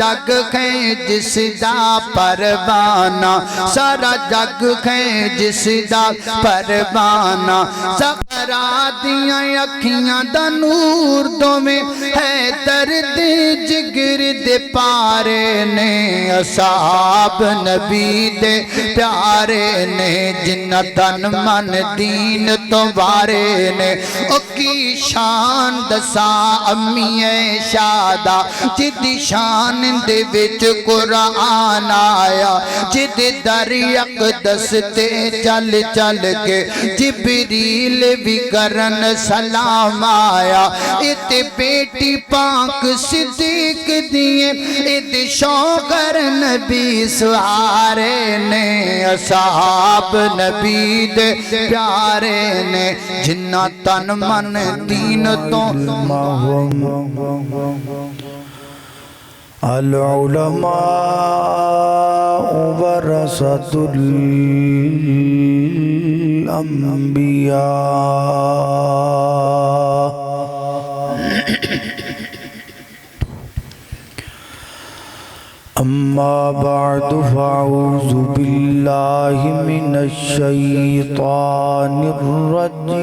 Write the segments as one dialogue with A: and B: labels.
A: جگ ہے جس دا پروانہ سارا جگ ہے جس دا پروانہ زہرا دیاں اکھیاں دا نور دوویں ہے درد جگر دے پارے نے اصحاب نبی دے پیارے نے جنہ تن من دین تو وارے نے او کی شان دسا امی شادا جدی شان دے وچ قرآن آیا جد در اقدس تے چل چل کے جبریل بھی کرن سلام آیا ات بیٹی پاک صدیق دیئے ات شوگر نبی سہارے نے اصحاب نبی دے پیارے نے جنہ تن من دین تو
B: العلماء ورثۃ الانبیاء اما بعد فاعوذ باللہ من الشیطان الرجیم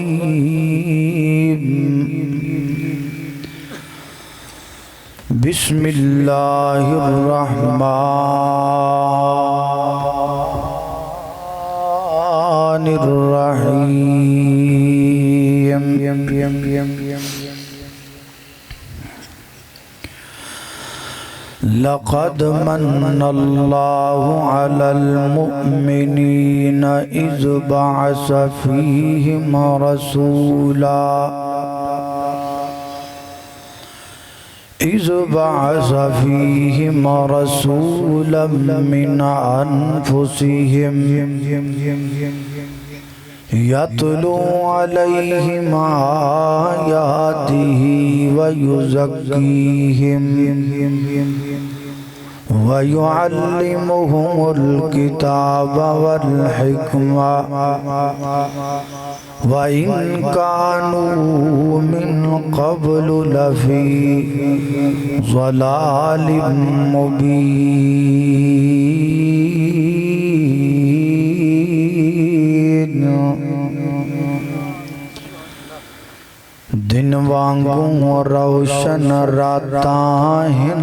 B: بسم اللہ الرحمن الرحیم لقد من اللہ علی المؤمنین اذ بعث فیہم رسولا اذ بعث فیہم رسولا من انفسہم یتلو علیہم آیاتہ ویزکیہم وَيُعَلِّمُهُمُ الْكِتَابَ وَالْحِكْمَةَ وَإِنْ كَانُوا مِنْ قَبْلُ لَفِي ضَلَالٍ مُبِينٍ دن وانگوں روشن راتاں ہیں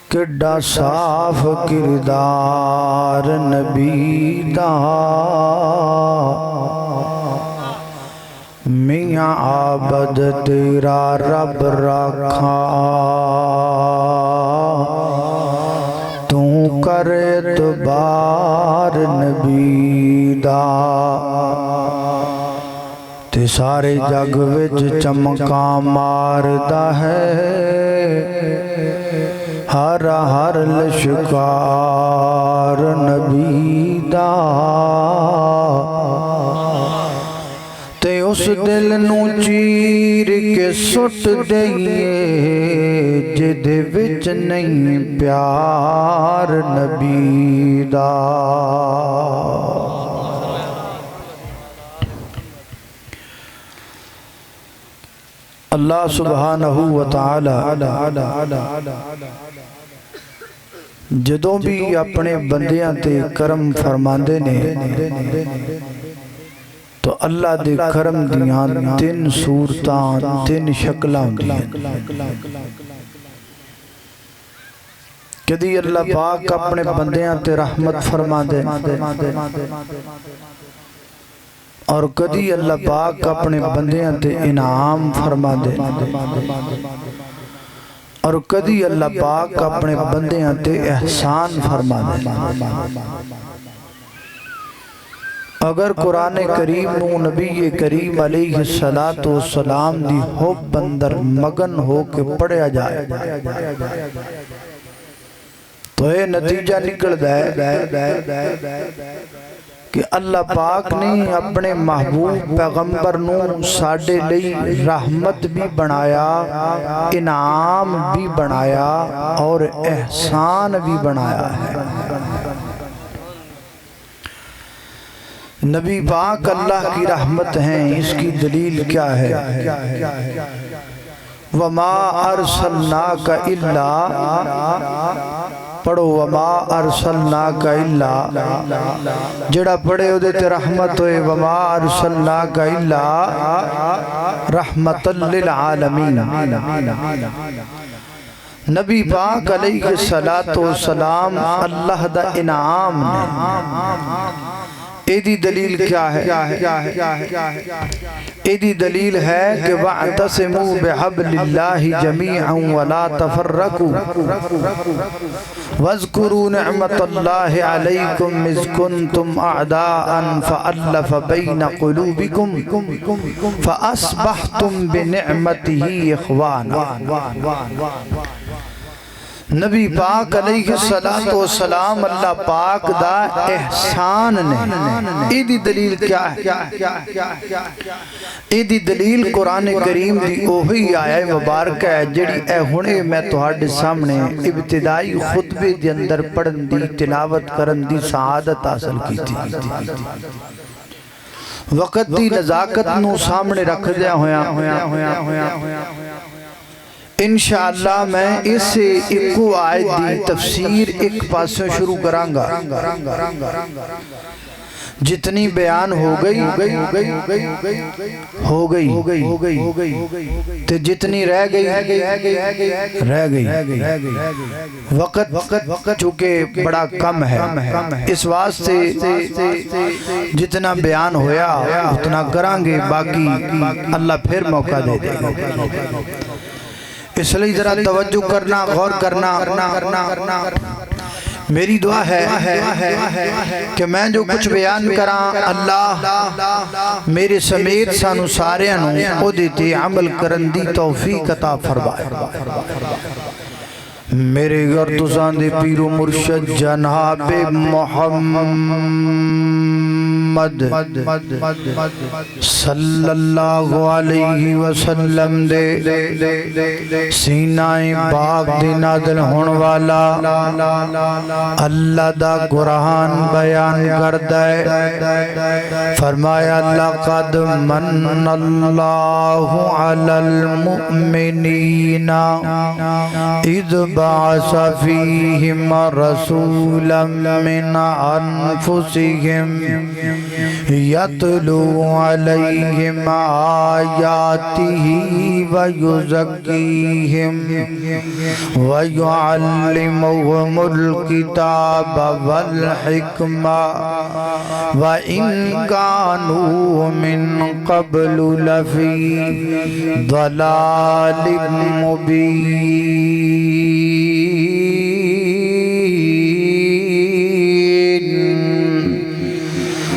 B: کڈا صاف کردار نبی دا میاں عابد تیرا رب رکھا تو کر اعتبار نبی دا تے سارے جگ وچ چمکاں ماردا ہے ہر ہر لشکار نبی دا تے اس دل نو چیر کے سٹ دئیے جدے وچ نہیں پیار نبی دا اللہ سبحانہ وتعالی جدوں بھی اپنے بندیاں تے کرم فرماندے نے تو اللہ دے کرم دیاں تین صورتاں تین شکلاں دیاں کدی اللہ پاک اپنے بندیاں تے رحمت فرماندے اور کدی اللہ پاک اپنے بندیاں تے انعام فرما دے اور کدی اللہ پاک اپنے بندیاں تے احسان فرما دے اگر قرآن کریم نو نبی کریم علیہ السلام دی حب اندر مگن ہو کے پڑھیا جائے تو یہ نتیجہ نکل دے کہ اللہ پاک نے اپنے محبوب پیغمبر نو ساڑے لئی رحمت بھی بنایا انعام بھی بنایا اور احسان بھی بنایا ہے نبی پاک اللہ کی رحمت ہیں اس کی دلیل کیا ہے وما ارسلناک الا، پڑھو وما ارسلناک الا، جڑا پڑھے او دے تے رحمت ہوئے، وما ارسلناک الا رحمت للعالمین۔ نبی پاک علیہ السلام اللہ دا انعام نے۔ ایدی دلیل کیا ہے؟ ایدی دلیل ہے کہ وَاعْتَصِمُوا بِحَبْلِ اللَّهِ جَمِيعًا وَلَا تَفَرَّقُوا وَاذْكُرُوا نِعْمَةَ اللَّهِ عَلَيْكُمْ إِذْ كُنْتُمْ أَعْدَاءً فَأَلَّفَ بَيْنَ قُلُوبِكُمْ فَأَصْبَحْتُمْ بِنِعْمَتِهِ إِخْوَانًا۔ نبی پاک علیہ السلام اللہ پاک دا احسان نے۔ ایدی دلیل کیا ہے؟ ایدی دلیل قرآن کریم دی اوہی آیہ مبارکہ ہے جڑی اے ہونے میں تہاڈے سامنے ابتدائی خطبے دے اندر پڑھن دی، تلاوت کرن دی سعادت حاصل کی تھی۔ وقت دی نزاکت نو سامنے رکھ دیا ہویا انشاءاللہ میں اس سے ایکو آیت دی تفسیر ایک پاسوں شروع کرانگا۔ جتنی بیان ہو گئی تو جتنی رہ گئی وقت چونکہ بڑا کم ہے، اس واسطے جتنا بیان ہویا اتنا کرانگے، باقی اللہ پھر موقع دے دے گا۔ اس لئے ذرا توجہ کرنا، غور کرنا۔ میری دعا ہے کہ میں جو کچھ بیان کراں اللہ میرے سمیت سانو سارے انہوں او دیتے عمل کرن دی توفیق عطا فرمائے۔ میرے گردزان دے پیر و مرشد جناب محمد صلی اللہ علیہ وسلم دے سینہ باغ دے نازل ہون والا اللہ دا قرآن بیان کردہ فرمایا لقد من اللہ علی المؤمنین اذ بعث فیہم رسولا من انفسہم یتلو علیہم آیاتہ ویزکیہم ویعلمہم الکتاب والحکمہ وَإِن كَانُوا مِن قَبْلُ لَفِي ضَلَالٍ مُبِينٍ۔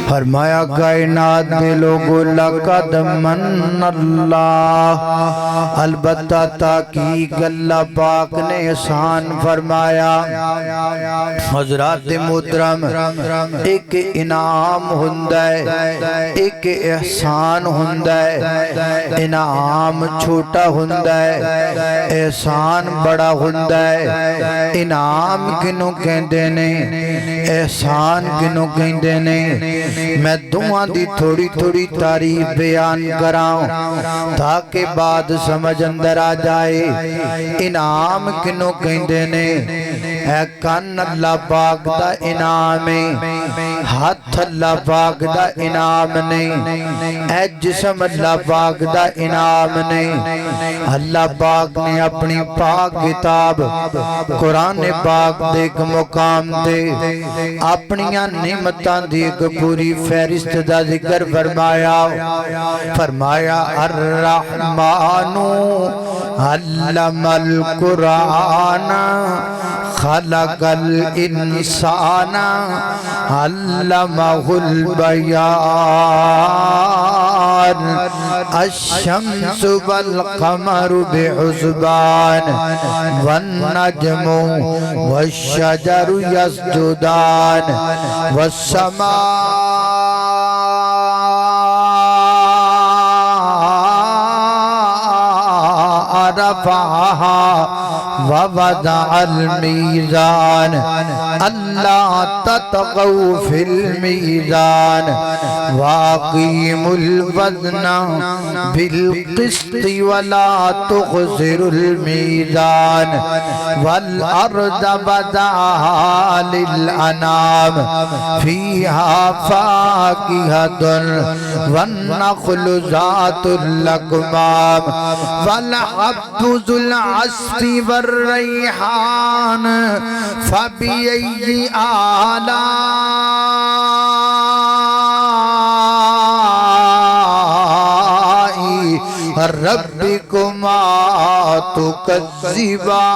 B: فرمایا کائنات دے لوگو لقد من اللہ، البتہ تاکیق اللہ پاک نے احسان فرمایا۔ حضرات محترم ایک انعام ہندے، ایک احسان ہندے۔ انعام چھوٹا ہندے، احسان بڑا ہندے۔ انعام کنوں کہندے نے، احسان کنوں کہندے نے۔ میں دعاں دی تھوڑی تھوڑی تعریف بیان کراؤں تاکہ بعد سمجھ اندر آ جائے۔ انعام کنوں کہندے نے؟ اے کان اللہ پاک دا انعام ہے، ہاتھ اللہ پاک دا انعام نے، اے جسم اللہ پاک دا انعام نے۔ اللہ پاک نے اپنی پاک کتاب قرآن پاک دے ایک مقام دے اپنیاں نعمتاں دی ایک پوری فہرست دا ذکر فرمایا الرحمن علم القرآن خلق الانسان علمہ البیان الشمس والقمر بحسبان والنجم والشجر يسجدان والسماء رفعها ووضع الميزان ألا تطغوا في الميزان وأقيموا الوزن بالقسط ولا تخسروا الميزان والأرض وضعها للأنام فيها فاكهة والنخل ذات الأكمام والحب ذو العصف والريحان فبأي آلاء ربكما تكذبان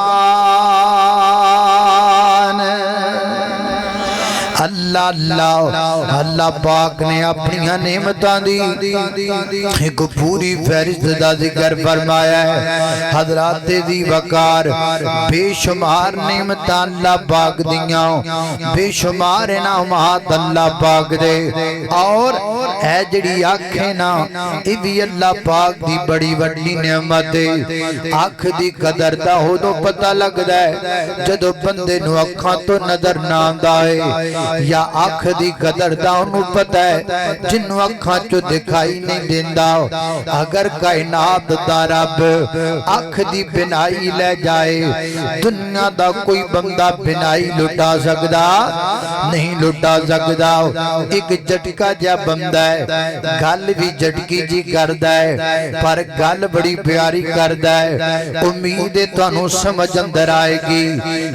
B: اللہ اللہ اللہ پاک نے اپنی نعمتاں دی ایک پوری فہرست دا ذکر فرمایا ہے حضرات دی وقار بے شمار نعمتاں اللہ پاک دیاں بے شمار انعامات اللہ پاک دے اور اے جڑی آنکھیں نا اے بھی اللہ پاک دی بڑی وڈی نعمت ہے آنکھ دی قدر دا ہو تو پتہ لگدا ہے جدو بندے نو اکھاں تو نظر نہ آندا ہے یا آنکھ دی قدر دا انہوں پتہ ہے جنہوں اکھاں چو دکھائی نہیں دیندہ اگر کائنات دا رب آنکھ دی بنائی لے جائے دنیا دا کوئی بندہ بنائی لٹا سکدا نہیں لٹا سکدا ایک جھٹکا جا بندہ ہے گل بھی جھٹکی جی کردہ ہے پر گل بڑی پیاری کردہ ہے امید ہے تو انہوں سمجھ اندر آئے گی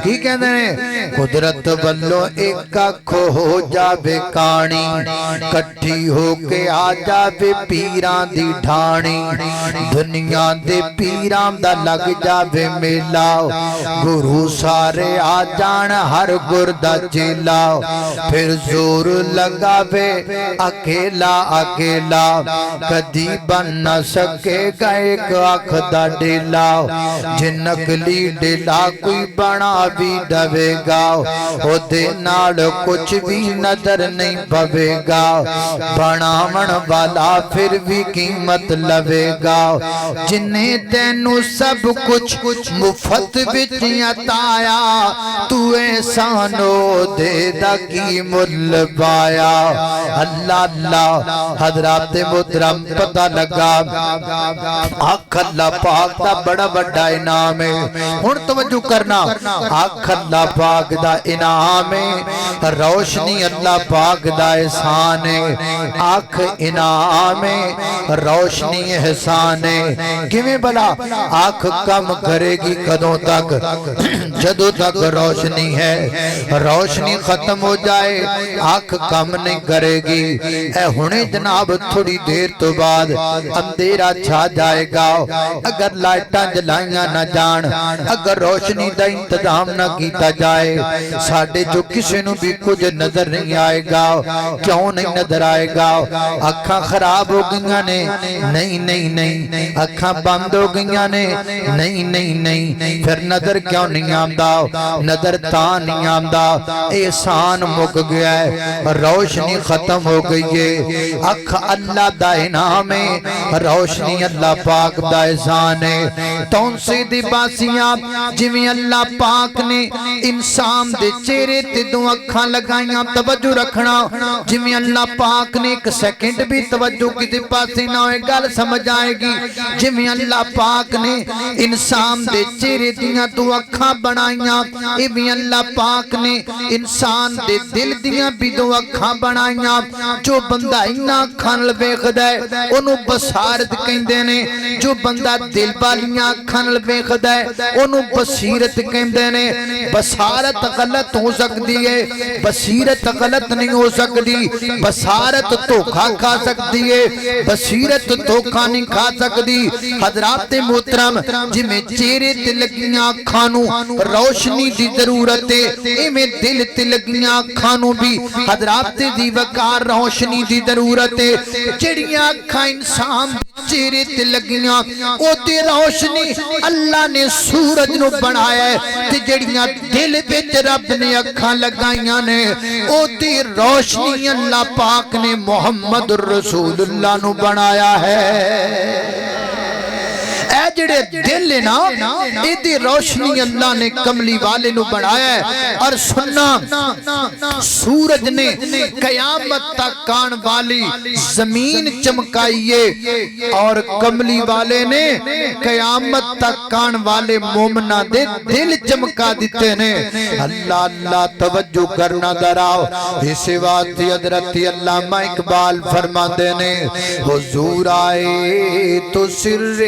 B: کی کہتے ہیں قدرت بلو ایک کھو ہو جاوے کانی کٹھی ہو کے آ جاوے پیران دی ڈھانی دنیا دے پیران دا لگ جاوے میلاو گروہ سارے آ جان ہر گردہ چیلاو پھر زور لگاوے اکیلا اکیلا کدی بن نہ سکے گا ایک آنکھ دا ڈیلاو جنکلی ڈیلا کوئی بنا بھی دوے گا او دے نال کچھ بھی نظر نہیں پوے گا بناون والا پھر بھی قیمت لوے گا جنہیں تینوں سب کچھ مفت بچ عطایا تو احسانو دے دا کی مل بایا اللہ اللہ حضرات محترم پتہ لگا آنکھ اللہ پاک دا بڑا بڑا انعام ہے ہن توجہ کرنا آنکھ اللہ پاک دا انعام ہے روشنی اللہ پاک دا احسان ہے آنکھ انعام ہے روشنی احسان ہے کیویں بلا آنکھ کم کرے گی کدوں تک جدوں تک روشنی ہے روشنی ختم ہو جائے آنکھ کم نہیں کرے گی اے ہنے جناب تھوڑی دیر تو بعد اندھیرا چھا جائے گا اگر لائٹاں جلائیاں نہ جان اگر روشنی دا انتظام نہ کیتا جائے ساڑھے جو کسی نو بھی کچھ نظر نہیں آئے گا کیوں نہیں نظر آئے گا اکھاں خراب ہو گئیاں نے نہیں نہیں نہیں اکھاں بند ہو گئیاں نے نہیں نہیں نہیں پھر نظر کیوں نہیں آمدہ نظر تاں نہیں آمدہ احسان مک گیا ہے روشنی ختم ہو گئی ہے اکھ اللہ دا انعام ہے روشنی اللہ پاک دا احسان ہے تون سے دی باسیاں جویں اللہ پاک نے انسان دے چہرے تے دو اکھاں لگائیاں توجہ رکھنا جویں اللہ پاک نے ایک سیکنڈ بھی توجہ کی دی پاسے نہ ہوئے گل سمجھ آئے گی جویں اللہ پاک نے انسان دے چہرے دیاں دو اکھاں بنائیاں ایویں اللہ پاک نے انسان دے دل دیاں بھی دو اکھاں بنائیاں جو بندہ انہاں اکھاں نال ویکھدا ہے اونوں بصارت کہندے نے جو بندہ دل والیاں اکھاں نال ویکھدا ہے اونوں بصیرت کہندے نے بصارت غلط ہو سکتی ہے بصیرت غلط نہیں ہو سکتی بصارت دھوکا کھا سکتی ہے بصیرت دھوکا نہیں کھا سکتی حضرات محترم جویں چہرے تے لگیاں اکھاں نوں روشنی دی ضرورت ہے ایویں دل تے لگیاں اکھاں نوں بھی حضرات دی وقار روشنی دی ضرورت ہے جڑیاں اکھاں انسان چہرے تے لگیاں او تے روشنی اللہ نے سورج نو بنایا ہے تے جڑیاں دل وچ رب نے اکھاں لگائیاں نے او تے روشنی اللہ پاک نے محمد رسول اللہ نو بنایا ہے اے
A: جڑے دل ہے نا ایدی روشنی اللہ نے کملی والے نو بڑھایا ہے اور سننا سورج نے قیامت تک کان والی زمین چمکائیے اور کملی والے نے قیامت تک کان والے مومنہ دے دل چمکا دیتے نے اللہ اللہ توجہ کرنا دراؤ اس بات حضرت علامہ اقبال فرما دینے حضور آئے تو سر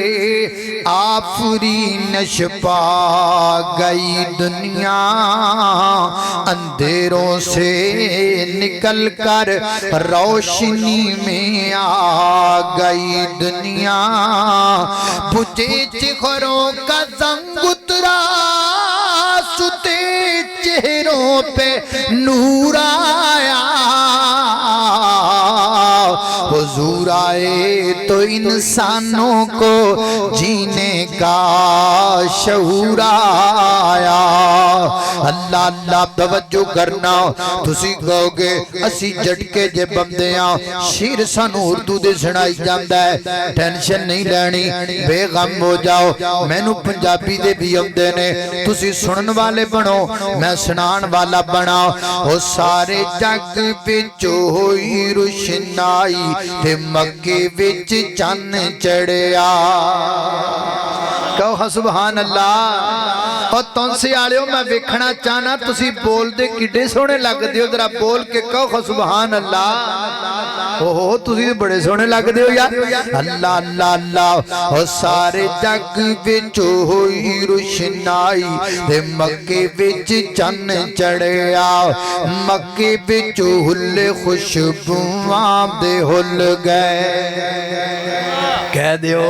A: آفرینش پا گئی دنیا اندھیروں سے نکل کر روشنی میں آ گئی دنیا بجھے چہروں کا زنگ اترا ستے چہروں پہ نور آیا حضور آئے تو انسانوں کو جینے کا شعور آیا اللہ اللہ توجہ کرنا تسی کہو گے اسی جھٹکے جے بندیاں شیر سانو اردو دے سنائی جاندا ہے ٹینشن نہیں لینی بے غم ہو جاؤ مینوں پنجابی دے بھی آندے نے تسی سنن والے بنو میں سنان والا بنا او سارے جگ وچ ہوئی روشنائی تے مکے وچ چن چڑھیا کہو سبحان اللہ اور تونسی آلیو میں ویکھنا چاہنا تسی بول دے کڈے سونے لگ دیو ذرا بول کے کہو سبحان اللہ اوہ تسی بڑے سونے لگ دیو یار اللہ اللہ اللہ اور سارے جگ وچ ہوئی روشنائی تے مکے وچ چن چڑھیا مکے وچ ہل خوشبواں دے ہل گئے کہہ دیو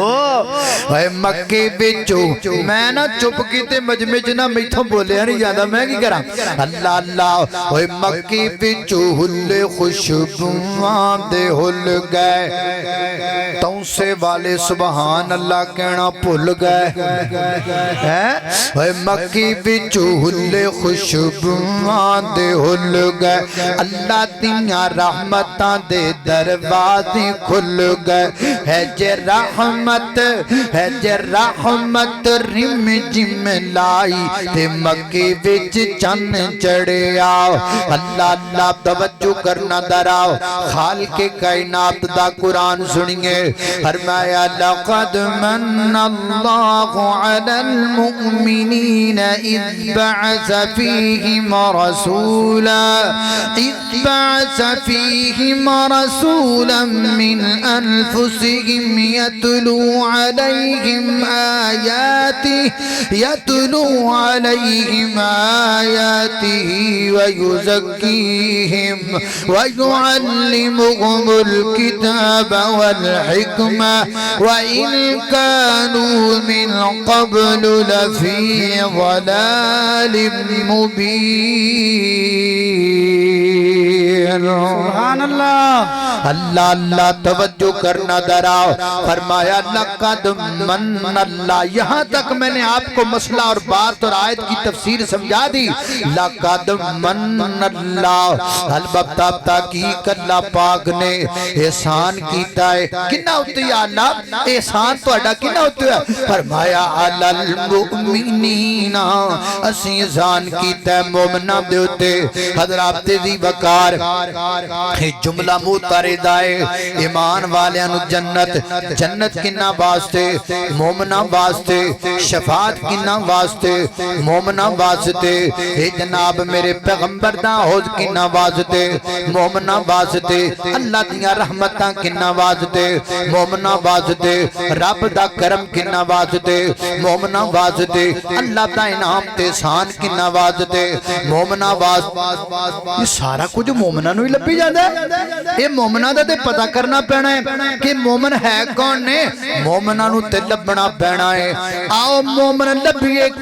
A: اے مکے وچو میں نہ چپ کیتے مجمع چ نہ میتھوں بولیا نہیں جاندا میں کی کراں اللہ اللہ اے مکے وچو ہل خوشبواں دے ہل گئے توں سے والے سبحان اللہ کہنا بھول گئے اے مکے وچو ہل خوشبواں دے ہل گئے اللہ دیاں رحمتاں دے دروازے کھل گئے ہے جے رحمت ہے جے رحمت رم جم لائی تے مکے وچ چن چڑھیا اللہ اللہ توجہ کرنا دراؤ خالق کائنات دا قرآن سنیے فرمایا لقد من اللہ علی المؤمنین اذ بعث فیہم رسولا من انفسہم يتلو عليهم آياته ويزكيهم ويعلمهم الكتاب والحكمة وإن كانوا من قبل لفي ضلال مبين سبحان اللہ اللہ اللہ توجہ کرنا دراؤ فرمایا لقد من اللہ یہاں تک میں نے آپ کو مسئلہ اور بات اور آیت کی تفسیر سمجھا دی لقد من اللہ البتہ تحقیق اللہ پاک نے احسان کیتا ہے کنا ہوتی ہے اللہ احسان تو اڈا کنا ہوتی ہے فرمایا علی المؤمنین اسی احسان کیتا ہے مومنہ دے ہوتے حضرات تیزی وقار جملہ متعرض آئے ایمان والیاں نو جنت جنت کنا واسطے مومنہ واسطے شفاعت کنا واسطے مومنہ واسطے اے جناب میرے پیغمبر دا حوض کنا واسطے مومنہ واسطے اللہ دیاں رحمتاں کنا واسطے مومنہ واسطے رب دا کرم کنا واسطے مومنہ واسطے اللہ دا انعام تے احسان کنا واسطے مومنہ واسطے یہ سارا کچھ مومنہ نو ہی لبھی جاندا ہے یہ مومنہ دا تے پتہ کرنا پینا ہے کہ مومن ہے کون نے مومنہ نو تے لبنا پینا ہے آؤ مومن لبھیے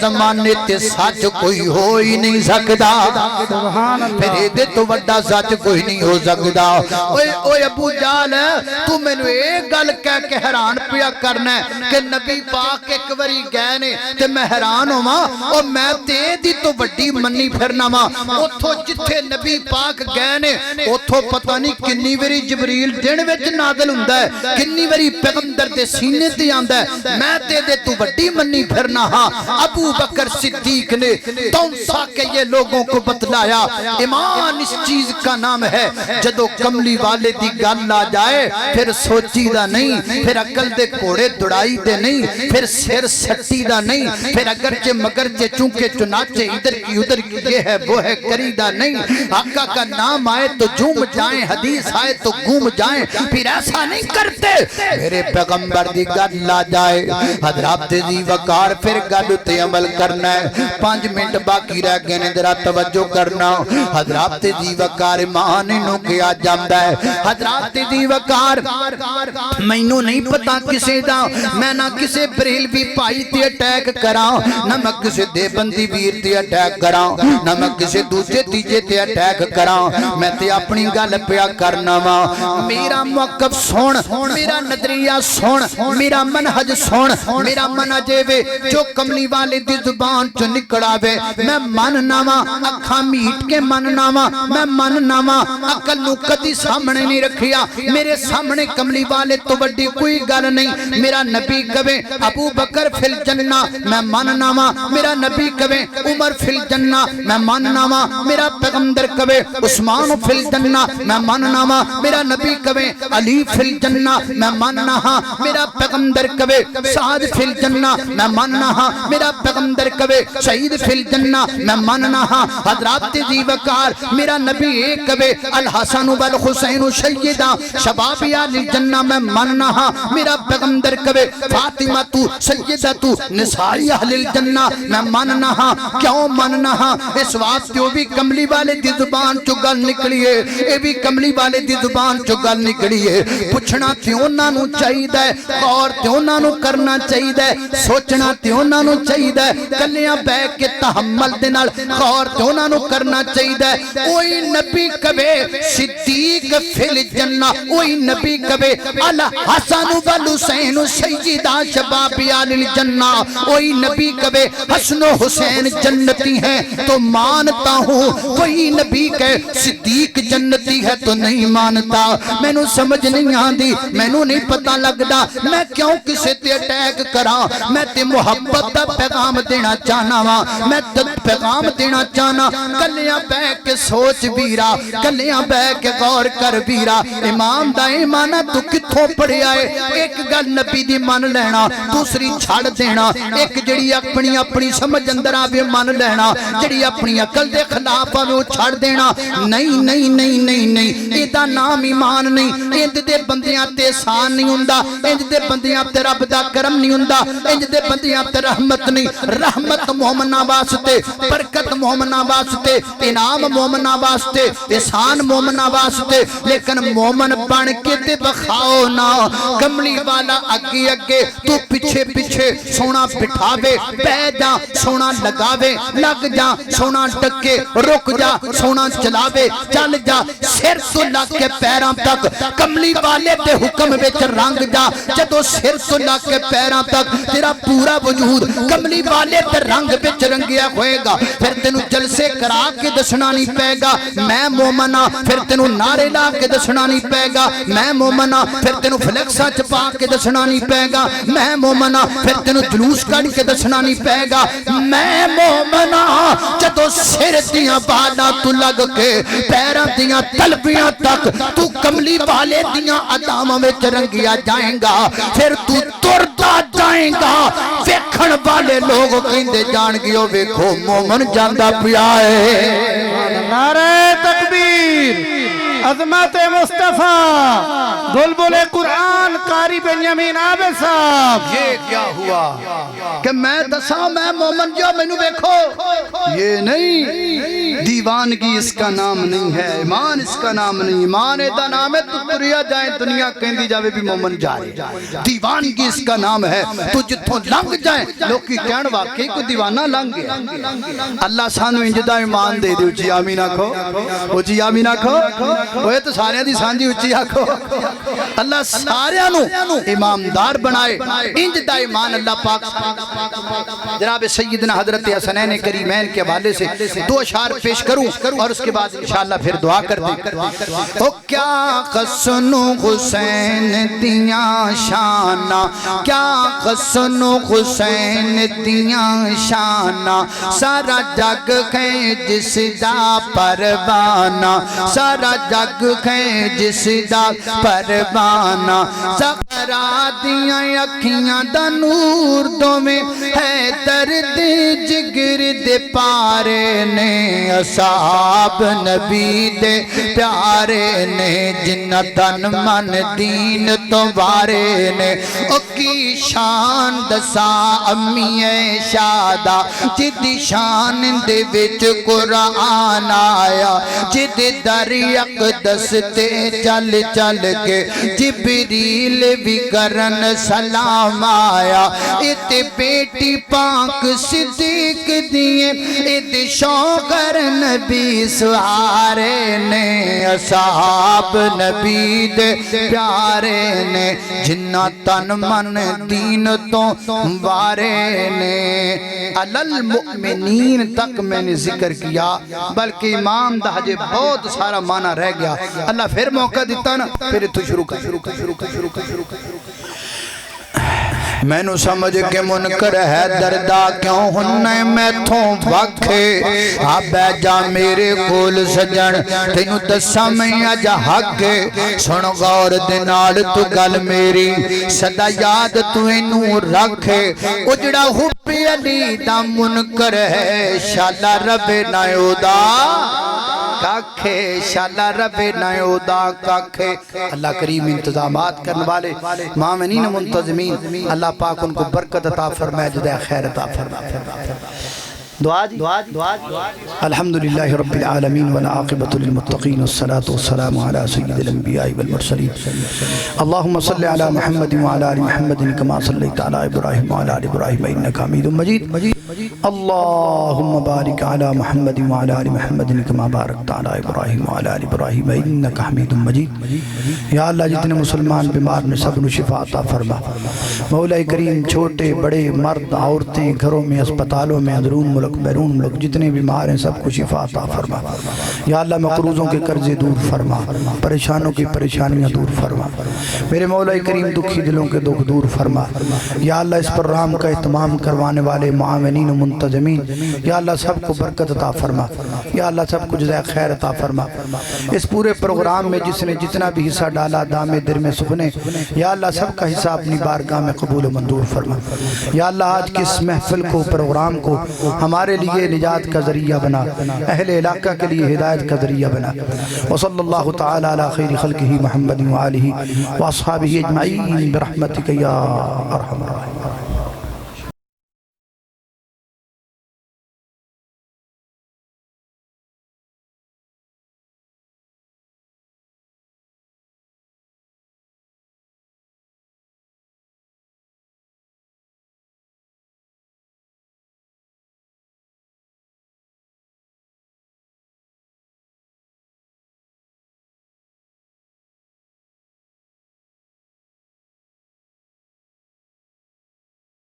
A: زمانے تے سچ کوئی ہو ہی نہیں سکدا پھر ایدے تو وڈا سچ کوئی نہیں ہو سکدا اوے ابو جال تو مینوں اے گل کہہ کے حیران پیا کرنا ہے کہ نبی پاک ایک واری گئے نے تے میں حیران ہوواں او میں تے دی تو وڈی منی پھرنا وا اوتھوں جتھے نبی پاک گئے نے اوتھوں پتہ نہیں کنی واری جبریل دن وچ نازل ہوندا ہے کنی واری پیغمبر دے سینے تے آندا ہے میں تے دے تو وڈی منی پھرنا ہاں ابو بکر صدیق نے تونسا کے یہ لوگوں کو بتلایا ایمان اس چیز کا نام ہے جدو کملی والے دی گل آ جائے پھر سوچی دا نہیں پھر عقل دے کوڑے دڑائی دے نہیں پھر سر سٹی دا نہیں پھر اگرچہ مگرچہ چونکہ چنانچہ ادھر کی ادھر کی یہ ہے وہ ہے کری دا نہیں آقا کا نام آئے تو جھوم جائیں حدیث آئے تو گھوم جائیں پھر ایسا نہیں کرتے میرے پیغمبر دی گل آ جائے حضرات دی وقار پھر گل تے عمل کرنا ہے 5 منٹ باقی رہ گئے نے ذرا توجہ کرنا حضرات دی وقار مان نو کیا جاندا ہے حضرات دی وقار مینوں نہیں پتا کسے دا میں نہ کسے بریلوی بھائی تے اٹیک کراں نہ میں کسے دیوبندی ویر تے اٹیک کراں نہ میں کسے دوسرے تیجے تے اٹیک کراں میں تے اپنی گل پیا کرنا وا میرا موقف سن میرا نظریہ سن میرا منہج سن میرا منہج وے جو کملی والے دی زبان چ نکلا وے میں مننا وا اکھاں میٹ کے مننا وا میں مننا وا عقل نو کدی سامنے نہیں رکھیا میرے سامنے کملی والے تو بڑی کوئی گل نہیں میرا نبی کہے ابو بکر فی الجنہ میں مننا وا میرا نبی کہے عمر فی الجنہ میں مننا وا میرا پیغمبر کہے عثمان فی الجنہ میں مننا وا میرا نبی کہے علی فی الجنہ میں مننا ہاں میرا پیغمبر کہے سعد فی الجنہ میں مننا ہاں میرا پیغمبر کہے شہید فی الجنہ میں مننا ہاں حضرات دی وقار میرا نبی ایک کہے الحسن والحسین سیدہ شباب اہل الجنہ میں مننا ہاں میرا پیغمبر کہے فاطمہ تو سیدہ تو نساء اہل الجنہ میں مننا ہاں کیوں مننا ہاں اس واسطے وہ بھی کملی والے دی زبان چو گل نکلی ہے اے بھی کملی والے دی زبان چو گل نکلی ہے پوچھنا تے انہاں نو چاہیدا ہے اور تے انہاں نو کرنا چاہیدا ہے سوچنا تے انہاں نو چاہیدا ہے کلیاں بیٹھ کے تحمل دے نال غور تے انہاں نو کرنا چاہیدا ہے اوہی نبی کہے صدیق فی الجنہ اوہی نبی کہے الحسن والحسین سیدہ شباب اہل الجنہ اوہی نبی کہے حسن و حسین جنتی ہیں تو مانتا ہوں وہی نبی کہے صدیق جنتی ہے تو نہیں مانتا میں نو سمجھ نہیں آندی میں نو نہیں پتا لگدا میں کیوں کسے تے اٹیک کراں میں تے محبت دا پیغام دینا چاہنا وا میں تے پیغام دینا چاہنا کلیاں بیٹھ کے سوچ ویرا کلیاں بیٹھ کے غور کر ویرا امام دا ایمان تو کتھوں پڑھیا ہے ایک گل نبی دی من لینا دوسری چھڑ دینا ایک جڑی اپنی اپنی سمجھ اندر آوے من لینا جڑی اپنی عقل دے خلاف آوے وہ چھڑ دینا نہیں نہیں نہیں نہیں نہیں ایدا نام ایمان نہیں انج دے بندیاں تے احسان نہیں ہوندا انج دے بندیاں تے رب دا کرم نہیں ہوندا انج دے بندیاں تے رحمت نہیں رحمت مومناں واسطے برکت مومناں واسطے انعام مومناں واسطے احسان مومناں واسطے لیکن مومن بن کے تے بخاؤ نا کملی والا اگے اگے تو پیچھے پیچھے سونا بٹھاوے بہ جا سونا لگاوے لگ جا سونا ٹکے رک جا سونا چلاوے چل جا سر تو لگ کے پیراں تک کملی والے تے حکم وچ رنگ جا جدو سر تو لگ کے پیراں تک تیرا پورا وجود کملی والے تے رنگ وچ رنگیا ہوئے گا پھر تینوں جلسے کرا کے دسنا نہیں پے گا میں مومن ہاں پھر تینوں نعرے لا کے دسنا نہیں پے گا میں مومن ہاں پھر تینوں فلیکساں چپا کے دسنا نہیں پے گا میں مومن ہاں پھر تینوں جلوس کڈ کے دسنا نہیں پے گا میں مومن ہاں جدو سر دیاں بالاں تو لگ کے پیراں دیاں تلبیاں تک تو کملی والے دیاں اداماں وچ رنگیا جائیں گا پھر تو تردا جائیں گا ویکھن والے لوگ کہندے جان گے او ویکھو مومن جاندا پیا ہے
C: نعرہ تکبیر عظمت مصطفیٰ بلبل قرآن قاری بنیامین عابد صاحب
B: یہ کیا ہوا کہ میں دساں میں مومن جو میں نو دیکھو یہ نہیں دیوانگی اس کا نام نہیں ہے ایمان اس کا نام نہیں ایمان دا نام ہے تو تریا جائیں دنیا کہندی جاوے بھی مومن جارے دیوانگی اس کا نام ہے تو جتوں لنگ جائیں لوگ کی کہن واقعی کوئی دیوانہ لنگ گیا اللہ سانو انجدہ ایمان دے دے اچھی آمین آکھو اچھی آمین آکھو وہ تو سارے دی سانجی اچھی آکھو اللہ سارے نو امامدار بنائے انجدہ ایمان اللہ پاک جناب سیدنا حضرت حسنین کریمین کے حوالے سے دو اشعار پیش کروں اور اس کے بعد انشاءاللہ پھر دعا کر دیں او کیا حسن و حسین دیاں شانہ کیا حسن و حسین دیاں شانہ سارا جگ ہے جس دا پروانہ سارا جگ ہے جس دا پروانہ زہرا دیاں اکھیاں دا نور دو میں ہے درد جگر دے پارے نے اصحاب نبی دے پیارے نے جنہ تن من دین تو وارے نے اکی شان دسا امی شادہ جدی شان دے وچ قرآن آیا جد در اقدس تے چل چل کے جبریل بھی کرن سلام آیا ات بیٹی پاک صدیق دیئے ات شوگر نبی سہارے نے اصحاب نبی دے پیارے نے جنہ تن من دین تو وارے نے علل مؤمنین تک میں نے ذکر کیا بلکہ امام دا حجے بہت سارا معنی رہ گیا اللہ پھر موقع دیتا نا پھر تو شروع کر میں نو سمجھ کے منکر ہے دردہ کیوں ہننے میں تھوں وکھے آبے جا میرے کول سجن تینو دسا میں آجا حق سن غور دنال تو گل میری صدا یاد تو انو رکھے اجڑا حبی علی دا منکر ہے شالا رب نائیو دا کاکھے شالا رب نائیو دا کاکھے اللہ کریم انتظامات کرنے والے مامنین منتظمین اللہ پاک ان کو برکت عطا فرمائے جدہ خیر عطا فرمائے دعا جی الحمدللہ رب العالمین والعاقبۃ للمتقین والصلاة والسلام علی سید الانبیاء والمرسلین اللہم صلی علی محمد وعلی آل محمد کما صلیت علی ابراہیم وعلی آل ابراہیم انکا حمید مجید اللہم بارک علی محمد وعلی آل محمد کما بارکت علی ابراہیم وعلی آل ابراہیم انکا حمید مجید یا اللہ جتنے مسلمان بیمار نے سب نو شفا عطا فرما مولا کریم چھوٹے بڑے مرد عورتیں گھروں میں اسپتالوں میں اندرون ملک بیرون ملک جتنے بیمار ہیں سب کو شفا عطا فرما یا اللہ مقروضوں کے قرضے دور فرما پریشانوں کی پریشانیاں دور فرما میرے مولا کریم دکھی دلوں کے دکھ دور فرما یا اللہ اس پروگرام کا اہتمام کروانے والے معاونین و منتظمین یا اللہ سب کو برکت عطا فرما یا اللہ سب کو جزائے خیر عطا فرما اس پورے پروگرام میں جس نے جتنا بھی حصہ ڈالا دامے در میں سکھنے یا اللہ سب کا حصہ اپنی بارگاہ میں قبول و منظور فرما یا اللہ آج کی اس محفل کو پروگرام کو ہمارے لیے نجات کا ذریعہ بنا اہل علاقہ کے لیے ہدایت کا ذریعہ بنا وصلی اللہ تعالی علی خیر خلقہ محمد وآلہ واصحابہ اجمعین برحمتک یا ارحم الراحمین